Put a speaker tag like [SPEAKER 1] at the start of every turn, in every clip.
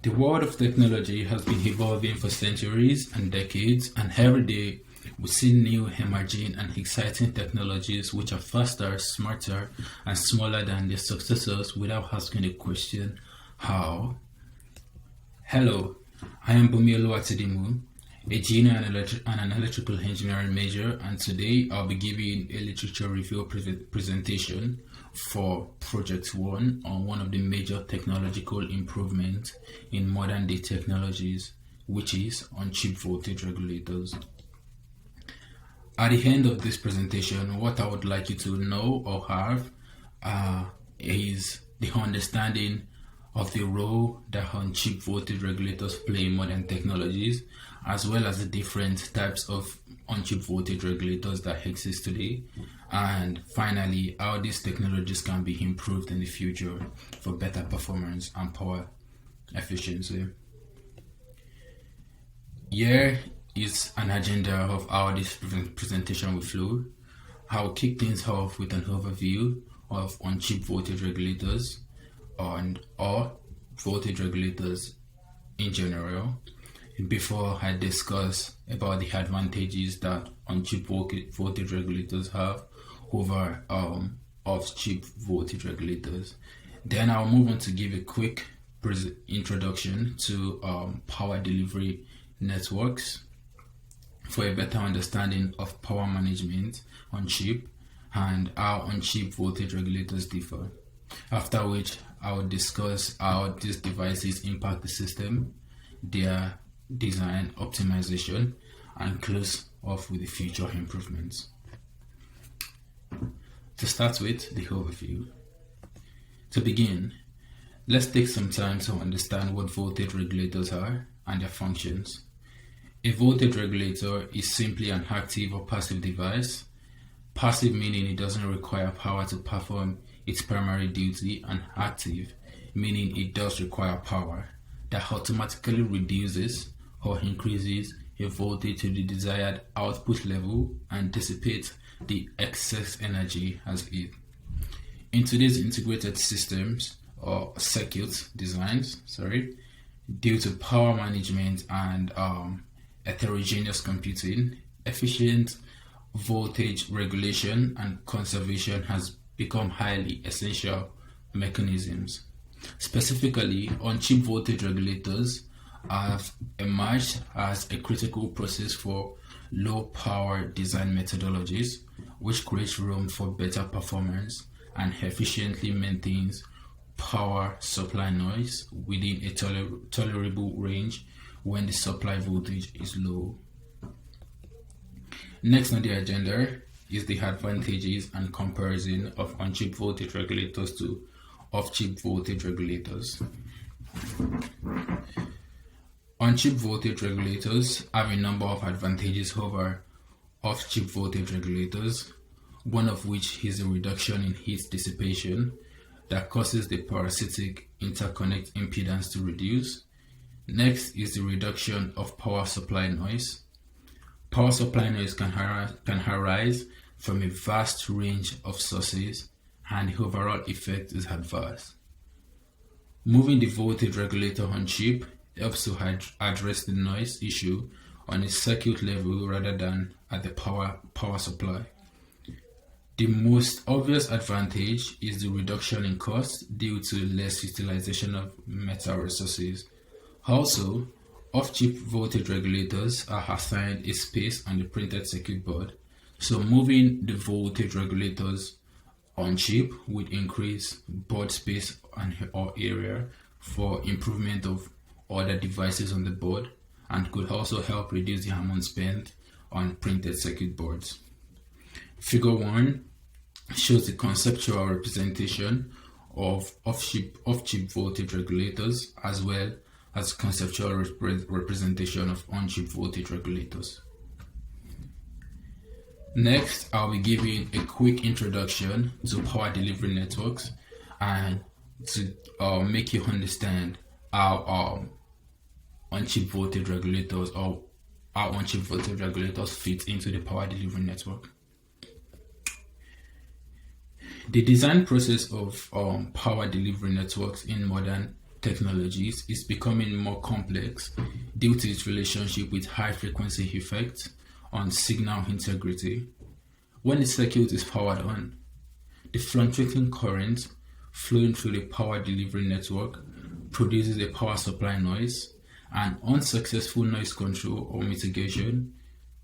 [SPEAKER 1] The world of technology has been evolving for centuries and decades, and every day we see new, emerging, and exciting technologies which are faster, smarter, and smaller than their successors without asking the question, how? Hello, I am Bumilo Atidimu, a junior and an electrical engineering major, and today I'll be giving a literature review presentation for Project 1 on one of the major technological improvements in modern day technologies, which is on-chip voltage regulators. At the end of this presentation, what I would like you to know or have is the understanding of the role that on-chip voltage regulators play in modern technologies, as well as the different types of on-chip voltage regulators that exist today, and finally how these technologies can be improved in the future for better performance and power efficiency. Here is an agenda of how this presentation will flow. I will kick things off with an overview of on-chip voltage regulators or voltage regulators in general, before I discuss about the advantages that on-chip voltage regulators have over off-chip voltage regulators. Then I'll move on to give a quick introduction to power delivery networks for a better understanding of power management on chip and how on-chip voltage regulators differ. After which I will discuss how these devices impact the system, their design optimization, and close off with the future improvements. To start with the overview. To begin, let's take some time to understand what voltage regulators are and their functions. A voltage regulator is simply an active or passive device. Passive meaning it doesn't require power to perform its primary duty, and active meaning it does require power that automatically reduces or increases a voltage to the desired output level and dissipates the excess energy as it. In today's integrated systems or circuit designs, due to power management and heterogeneous computing, efficient voltage regulation and conservation has become highly essential mechanisms. Specifically, on-chip voltage regulators have emerged as a critical process for low power design methodologies, which creates room for better performance and efficiently maintains power supply noise within a tolerable range when the supply voltage is low. Next on the agenda is the advantages and comparison of on-chip voltage regulators to off-chip voltage regulators. On-chip voltage regulators have a number of advantages over off-chip voltage regulators, one of which is a reduction in heat dissipation that causes the parasitic interconnect impedance to reduce. Next is the reduction of power supply noise. Power supply noise can arise from a vast range of sources, and the overall effect is adverse. Moving the voltage regulator on chip helps to address the noise issue on a circuit level rather than at the power supply. The most obvious advantage is the reduction in cost due to less utilization of metal resources. Also, off-chip voltage regulators are assigned a space on the printed circuit board, so moving the voltage regulators on chip would increase board space or area for improvement of other devices on the board, and could also help reduce the amount spent on printed circuit boards. Figure 1 shows the conceptual representation of off-chip voltage regulators, as well as conceptual representation of on-chip voltage regulators. Next, I'll be giving a quick introduction to power delivery networks and to make you understand how on-chip voltage regulators fit into the power delivery network. The design process of power delivery networks in modern technologies is becoming more complex due to its relationship with high frequency effects on signal integrity. When the circuit is powered on, the fluctuating current flowing through the power delivery network produces a power supply noise, and unsuccessful noise control or mitigation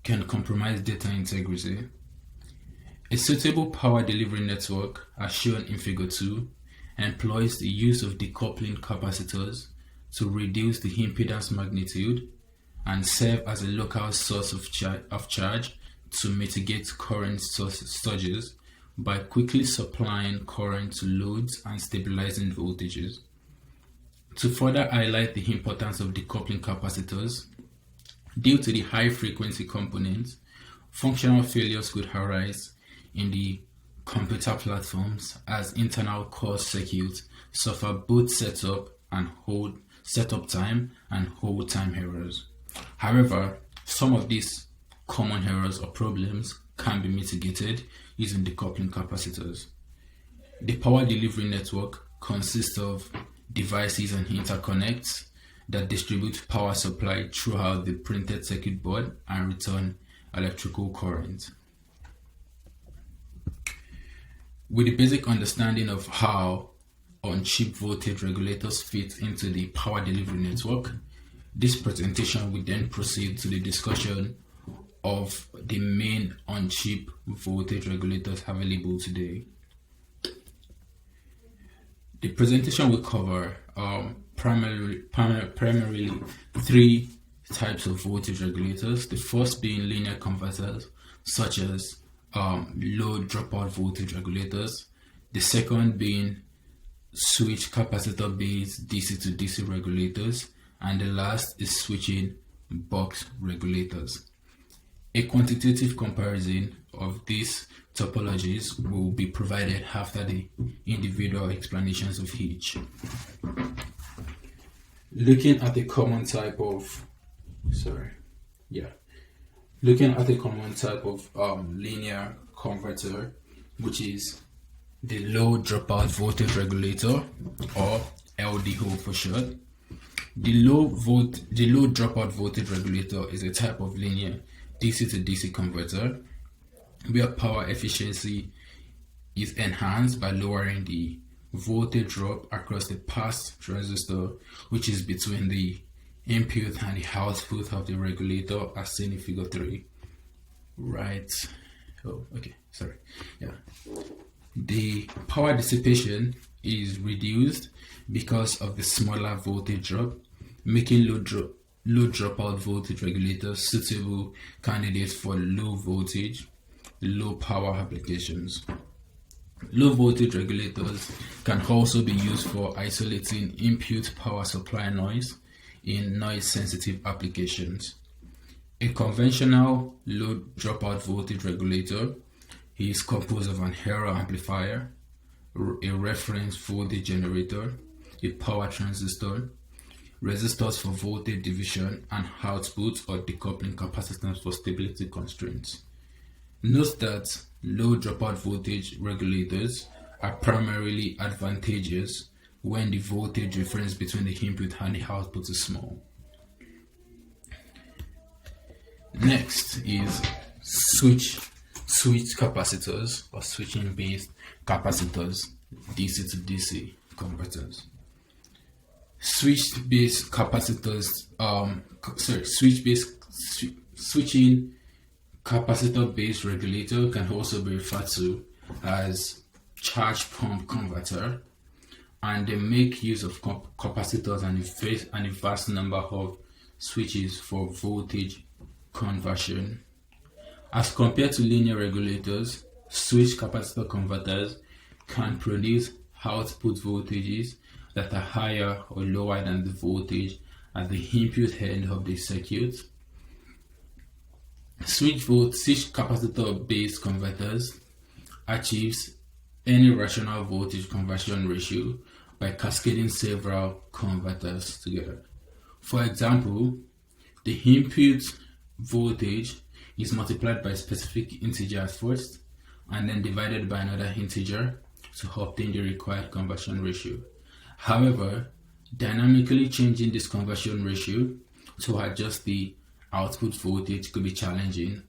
[SPEAKER 1] can compromise data integrity. A suitable power delivery network, as shown in Figure 2, employs the use of decoupling capacitors to reduce the impedance magnitude and serve as a local source of charge to mitigate current surges by quickly supplying current to loads and stabilizing voltages. To further highlight the importance of decoupling capacitors, due to the high frequency components, functional failures could arise in the computer platforms as internal core circuits suffer both setup time and hold time errors. However, some of these common errors or problems can be mitigated using decoupling capacitors. The power delivery network consists of devices and interconnects that distribute power supply throughout the printed circuit board and return electrical current. With a basic understanding of how on-chip voltage regulators fit into the power delivery network, this presentation will then proceed to the discussion of the main on-chip voltage regulators available today. The presentation will cover primarily three types of voltage regulators. The first being linear converters, such as low dropout voltage regulators. The second being switch capacitor based DC to DC regulators, and the last is switching box regulators. A quantitative comparison of these topologies will be provided after the individual explanations of each. Looking at a common type of linear converter, which is the low dropout voltage regulator, or LDO for short. The low dropout voltage regulator is a type of linear DC to DC converter where power efficiency is enhanced by lowering the voltage drop across the pass transistor, which is between the input and the output of the regulator, as seen in Figure 3. The power dissipation is reduced because of the smaller voltage drop, making low dropout voltage regulators suitable candidates for low voltage, low power applications. Low voltage regulators can also be used for isolating input power supply noise in noise sensitive applications. A conventional low dropout voltage regulator is composed of an error amplifier, a reference voltage generator, a power transistor, resistors for voltage division, and output or decoupling capacitance for stability constraints. Note that low dropout voltage regulators are primarily advantageous when the voltage difference between the input and the output is small. Next is switch capacitors, or switching based capacitors, DC to DC converters. Switching capacitor based regulator can also be referred to as charge pump converter, and they make use of capacitors and a vast number of switches for voltage conversion. As compared to linear regulators, switch capacitor converters can produce output voltages that are higher or lower than the voltage at the input end of the circuit. Switch capacitor based converters achieves any rational voltage conversion ratio by cascading several converters together. For example, the input voltage is multiplied by a specific integer at first and then divided by another integer to obtain the required conversion ratio. However, Dynamically changing this conversion ratio to adjust the output voltage could be challenging.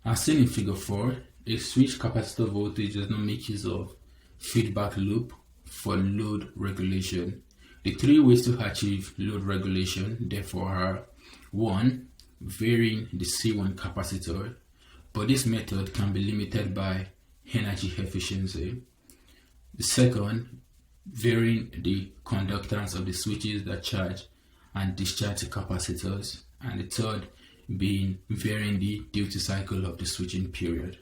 [SPEAKER 1] As seen in figure 4, a switch capacitor voltage does not make use of feedback loop for load regulation. The three ways to achieve load regulation therefore are: 1. Varying the C1 capacitor, but this method can be limited by energy efficiency. The second, varying the conductance of the switches that charge and discharge the capacitors, and the third being varying the duty cycle of the switching period.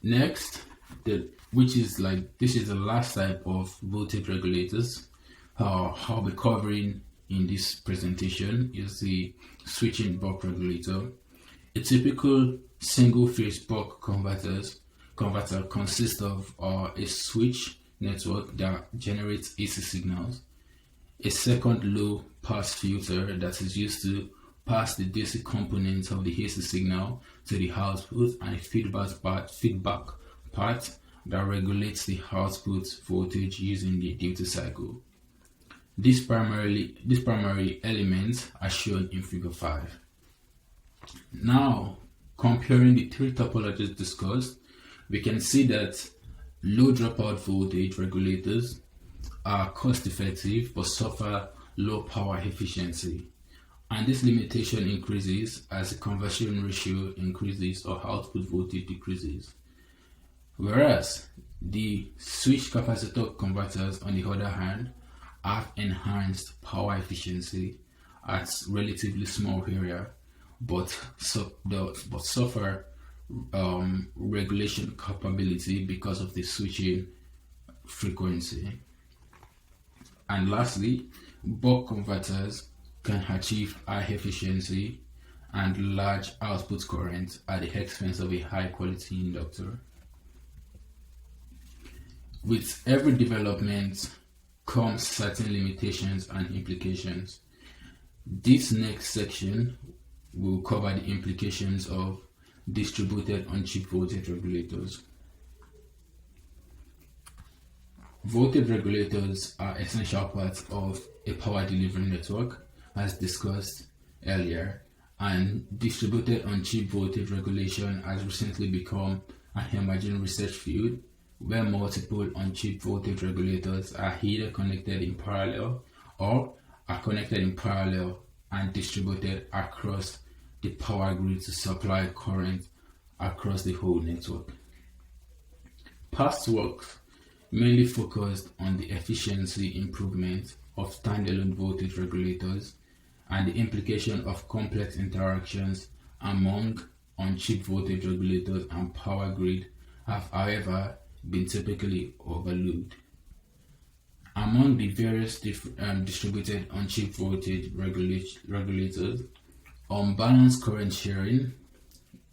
[SPEAKER 1] Next, this is the last type of voltage regulators I'll be covering in this presentation is the switching buck regulator. A typical single-phase buck converter consists of a switch network that generates AC signals, a second low-pass filter that is used to pass the DC components of the AC signal to the output, and a feedback part that regulates the output voltage using the duty cycle. These primary elements are shown in figure 5. Now, comparing the three topologies discussed, we can see that low dropout voltage regulators are cost effective but suffer low power efficiency, and this limitation increases as the conversion ratio increases or output voltage decreases. Whereas the switch capacitor converters, on the other hand, have enhanced power efficiency at relatively small area, but suffer regulation capability because of the switching frequency. And lastly, buck converters can achieve high efficiency and large output current at the expense of a high quality inductor. With every development comes certain limitations and implications. This next section will cover the implications of distributed on-chip voltage regulators. Voltage regulators are essential parts of a power delivery network, as discussed earlier, and distributed on-chip voltage regulation has recently become an emerging research field where multiple on-chip voltage regulators are either connected in parallel or are connected in parallel and distributed across the power grid to supply current across the whole network. Past work mainly focused on the efficiency improvement of standalone voltage regulators and the implication of complex interactions among on-chip voltage regulators and power grid have, however, been typically overlooked. Among the various distributed on-chip voltage regulators, unbalanced current sharing,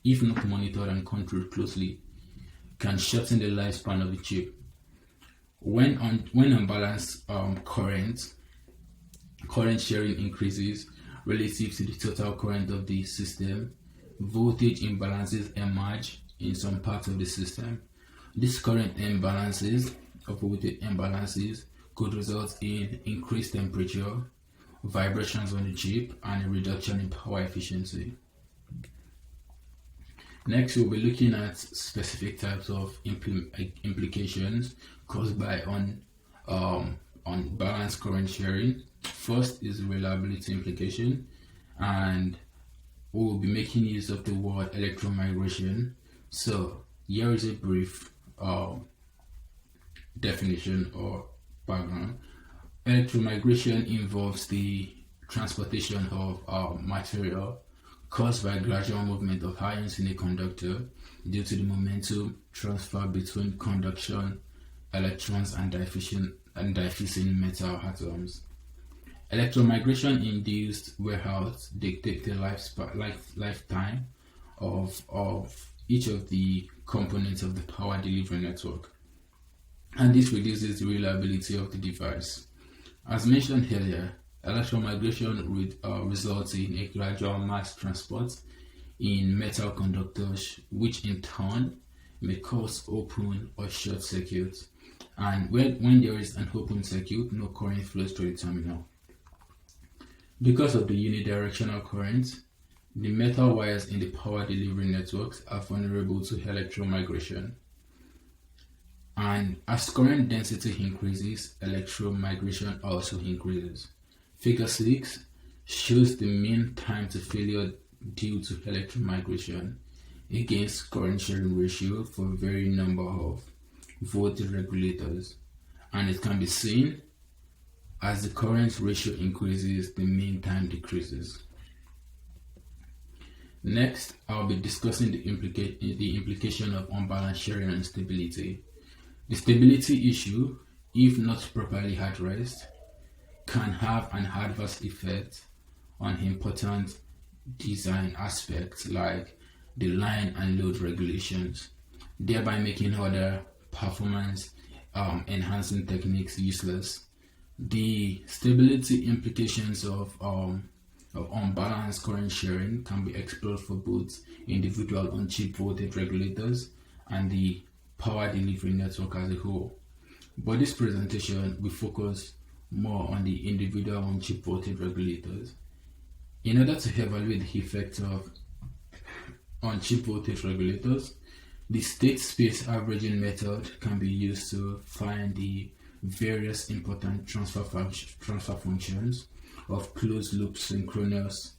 [SPEAKER 1] if not monitored and controlled closely, can shorten the lifespan of the chip. When unbalanced current sharing increases relative to the total current of the system, voltage imbalances emerge in some parts of the system. These current imbalances or voltage imbalances could result in increased temperature, vibrations on the chip, and a reduction in power efficiency. Next, we'll be looking at specific types of implications caused by unbalanced current sharing. First is reliability implication, and we'll be making use of the word electromigration. So here is a brief definition or background. Electromigration involves the transportation of material caused by gradual movement of ions in a conductor due to the momentum transfer between conduction electrons and diffusing metal atoms. Electromigration induced warehouse dictate the lifetime of each of the components of the power delivery network, and this reduces the reliability of the device. As mentioned earlier, electromigration results in a gradual mass transport in metal conductors, which in turn may cause open or short circuits, And when there is an open circuit, no current flows through the terminal. Because of the unidirectional current, the metal wires in the power delivery networks are vulnerable to electromigration. And as current density increases, electromigration also increases. Figure 6 shows the mean time to failure due to electromigration against current sharing ratio for a varying number of voltage regulators, and it can be seen as the current ratio increases, the mean time decreases. Next, I'll be discussing the implication of unbalanced sharing and stability. The stability issue, if not properly addressed, can have an adverse effect on important design aspects like the line and load regulations, thereby making other performance enhancing techniques useless. The stability implications of unbalanced current sharing can be explored for both individual on-chip voltage regulators and the power delivery network as a whole. But this presentation will focus more on the individual on-chip voltage regulators. In order to evaluate the effects of on-chip voltage regulators, the state space averaging method can be used to find the various important transfer functions of closed-loop synchronous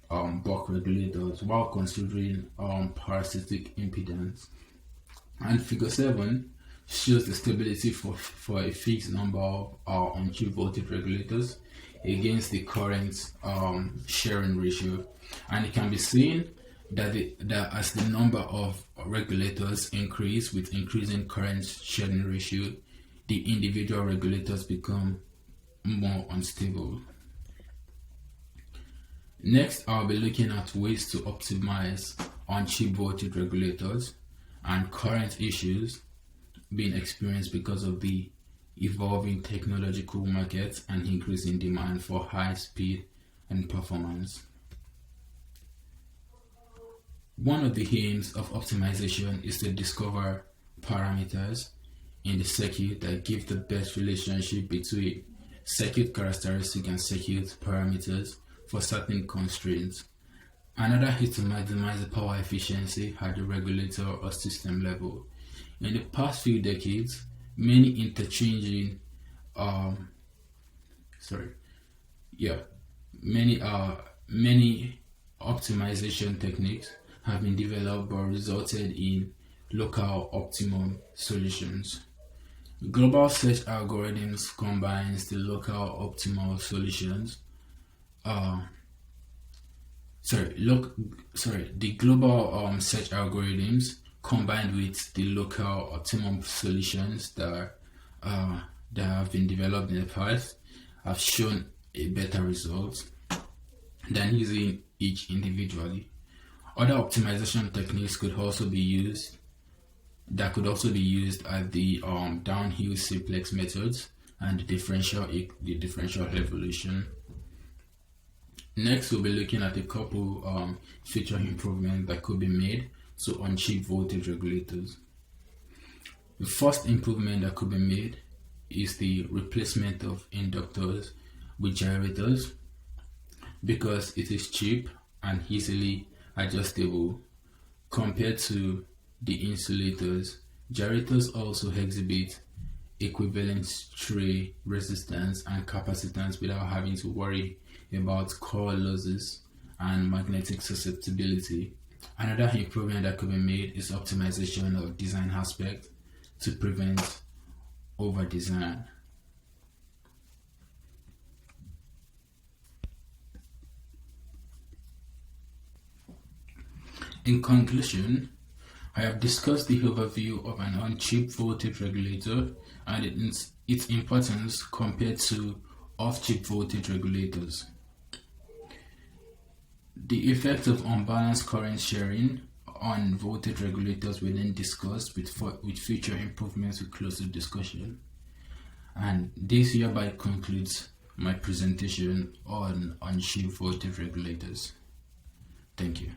[SPEAKER 1] buck regulators while considering parasitic impedance. And figure 7 shows the stability for a fixed number of on-chip voltage regulators against the current sharing ratio, and it can be seen that as the number of regulators increase with increasing current sharing ratio, the individual regulators become more unstable. Next, I'll be looking at ways to optimize on-chip voltage regulators and current issues being experienced because of the evolving technological market and increasing demand for high speed and performance. One of the aims of optimization is to discover parameters in the circuit that give the best relationship between circuit characteristic and circuit parameters for certain constraints. Another is to maximize the power efficiency at the regulator or system level. In the past few decades, many many optimization techniques have been developed but resulted in local optimum solutions. Global search algorithms combines the local optimal solutions. The global search algorithms combined with the local optimum solutions that have been developed in the past have shown a better result than using each individually. Other optimization techniques could also be used at the downhill simplex methods and the differential evolution. Next, we'll be looking at a couple feature improvements that could be made to on-chip voltage regulators. The first improvement that could be made is the replacement of inductors with gyrators, because it is cheap and easily adjustable compared to the insulators. Gyrators also exhibit equivalent stray resistance and capacitance without having to worry about core losses and magnetic susceptibility. Another improvement that could be made is optimization of design aspect to prevent over-design. In conclusion, I have discussed the overview of an on-chip voltage regulator and its importance compared to off-chip voltage regulators. The effect of unbalanced current sharing on voltage regulators were then discussed with future improvements. We close the discussion, and this hereby concludes my presentation on on-chip voltage regulators. Thank you.